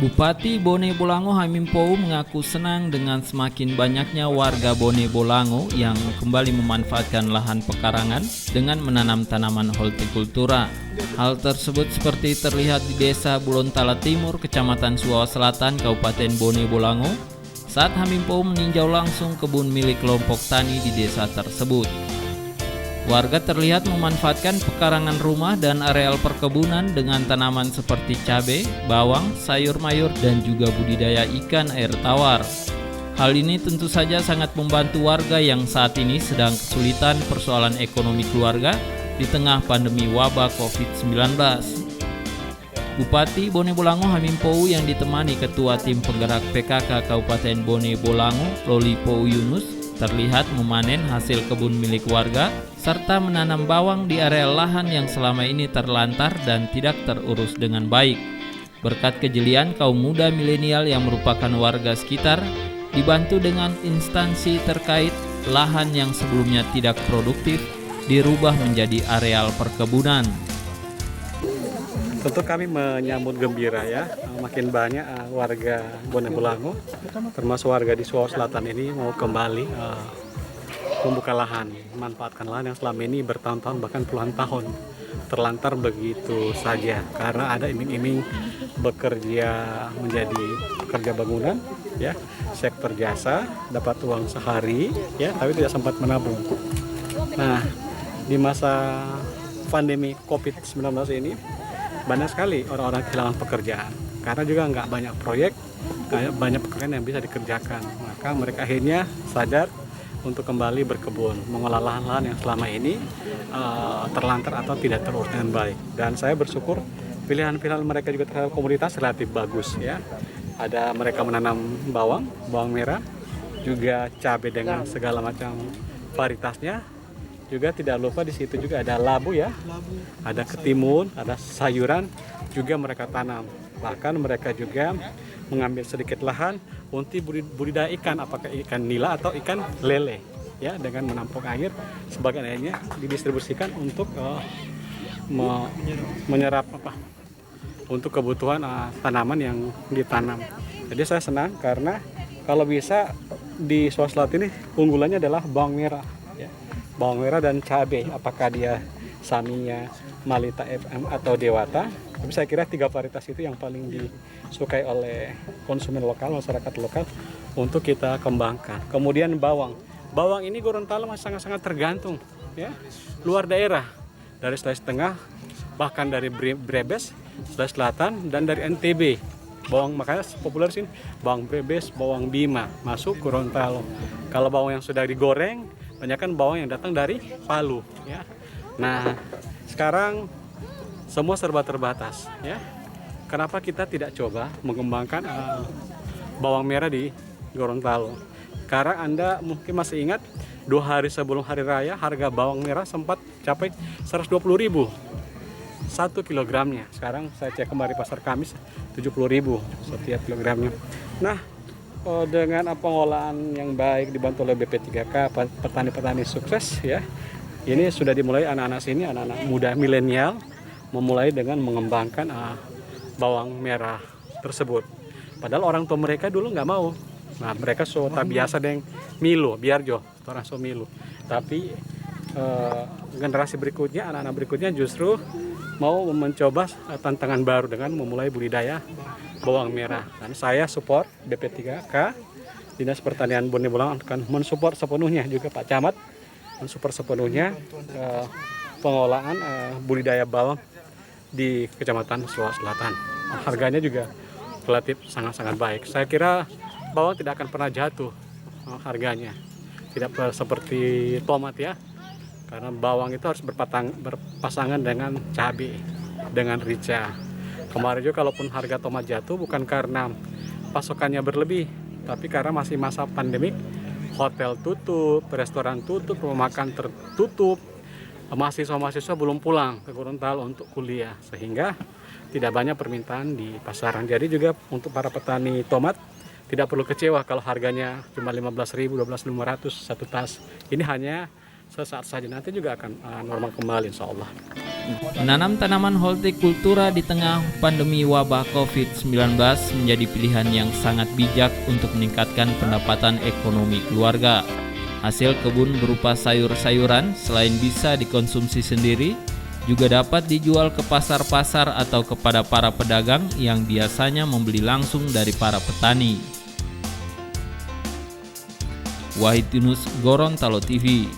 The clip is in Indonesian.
Bupati Bone Bolango Hamim Pou mengaku senang dengan semakin banyaknya warga Bone Bolango yang kembali memanfaatkan lahan pekarangan dengan menanam tanaman hortikultura. Hal tersebut seperti terlihat di Desa Bulontala Timur, Kecamatan Suawa Selatan, Kabupaten Bone Bolango, saat Hamim Pou meninjau langsung kebun milik kelompok tani di desa tersebut. Warga terlihat memanfaatkan pekarangan rumah dan areal perkebunan dengan tanaman seperti cabai, bawang, sayur mayur, dan juga budidaya ikan air tawar. Hal ini tentu saja sangat membantu warga yang saat ini sedang kesulitan persoalan ekonomi keluarga di tengah pandemi wabah COVID-19. Bupati Bone Bolango Hamim Pou yang ditemani Ketua Tim Penggerak PKK Kabupaten Bone Bolango, Loli Pou Yunus, terlihat memanen hasil kebun milik warga serta menanam bawang di area lahan yang selama ini terlantar dan tidak terurus dengan baik. Berkat kejelian kaum muda milenial yang merupakan warga sekitar, dibantu dengan instansi terkait, lahan yang sebelumnya tidak produktif dirubah menjadi areal perkebunan. Tentu kami menyambut gembira ya, makin banyak warga Bone Bolango, termasuk warga di Suawa Selatan ini mau kembali membuka lahan, memanfaatkan lahan yang selama ini bertahun-tahun bahkan puluhan tahun terlantar begitu saja karena ada iming-iming bekerja menjadi pekerja bangunan ya, sektor jasa, dapat uang sehari ya, tapi tidak sempat menabung. Nah, di masa pandemi COVID-19 ini banyak sekali orang-orang kehilangan pekerjaan karena juga nggak banyak proyek, nggak banyak pekerjaan yang bisa dikerjakan. Maka mereka akhirnya sadar untuk kembali berkebun, mengolah lahan-lahan yang selama ini terlantar atau tidak terurus dengan baik. Dan saya bersyukur pilihan-pilihan mereka juga terhadap komoditas relatif bagus ya. Ada mereka menanam bawang merah, juga cabai dengan segala macam varietasnya. Juga tidak lupa di situ juga ada labu ya, ada ketimun, ada sayuran juga mereka tanam. Bahkan mereka juga mengambil sedikit lahan untuk budidaya ikan, apakah ikan nila atau ikan lele ya, dengan menampung air, sebagian airnya didistribusikan untuk menyerap untuk kebutuhan tanaman yang ditanam. Jadi saya senang karena kalau bisa di Suawa Selatan ini unggulannya adalah bawang merah ya. Bawang merah dan cabai, apakah dia Saminya, Malita FM atau Dewata. Tapi saya kira 3 varietas itu yang paling disukai oleh konsumen lokal, masyarakat lokal untuk kita kembangkan. Kemudian bawang ini Gorontalo masih sangat-sangat tergantung ya, luar daerah dari Sulawesi Tengah, bahkan dari Brebes, Sulawesi Selatan, dan dari NTB. Bawang makanya populer sini bawang Brebes, bawang Bima masuk Gorontalo. Kalau bawang yang sudah digoreng, banyak kan bawang yang datang dari Palu ya. Nah, sekarang semua serba terbatas ya. Kenapa kita tidak coba mengembangkan bawang merah di Gorontalo? Karena Anda mungkin masih ingat 2 hari sebelum hari raya harga bawang merah sempat capai 120.000 1 kilogramnya. Sekarang saya cek kembali pasar Kamis 70.000 setiap kilogramnya. Nah, dengan pengolahan yang baik dibantu oleh BP3K, petani-petani sukses ya. Ini sudah dimulai anak-anak sini, anak-anak muda milenial memulai dengan mengembangkan bawang merah tersebut. Padahal orang tua mereka dulu nggak mau. Nah, mereka tak biasa dengan Milo, biarjo, orang so Milo. Tapi generasi berikutnya, anak-anak berikutnya justru mau mencoba tantangan baru dengan memulai budidaya bawang merah. Dan saya support BP3K, Dinas Pertanian Bone Bolango akan mensupport sepenuhnya, juga Pak Camat mensupport sepenuhnya pengolahan budidaya bawang di Kecamatan Suawa Selatan. Harganya juga relatif sangat-sangat baik. Saya kira bawang tidak akan pernah jatuh harganya, tidak seperti tomat ya, karena bawang itu harus berpasangan dengan cabai, dengan rica. Kemarin juga kalaupun harga tomat jatuh bukan karena pasokannya berlebih, tapi karena masih masa pandemik, hotel tutup, restoran tutup, rumah makan tertutup, mahasiswa-mahasiswa belum pulang ke Gorontalo untuk kuliah, sehingga tidak banyak permintaan di pasaran. Jadi juga untuk para petani tomat tidak perlu kecewa kalau harganya cuma 15.000, 12.500 satu tas. Ini hanya sesaat saja nanti juga akan normal kembali insya Allah. Menanam tanaman hortikultura di tengah pandemi wabah COVID-19 menjadi pilihan yang sangat bijak untuk meningkatkan pendapatan ekonomi keluarga. Hasil kebun berupa sayur-sayuran selain bisa dikonsumsi sendiri, juga dapat dijual ke pasar-pasar atau kepada para pedagang yang biasanya membeli langsung dari para petani. Wahid Yunus, Gorontalo TV.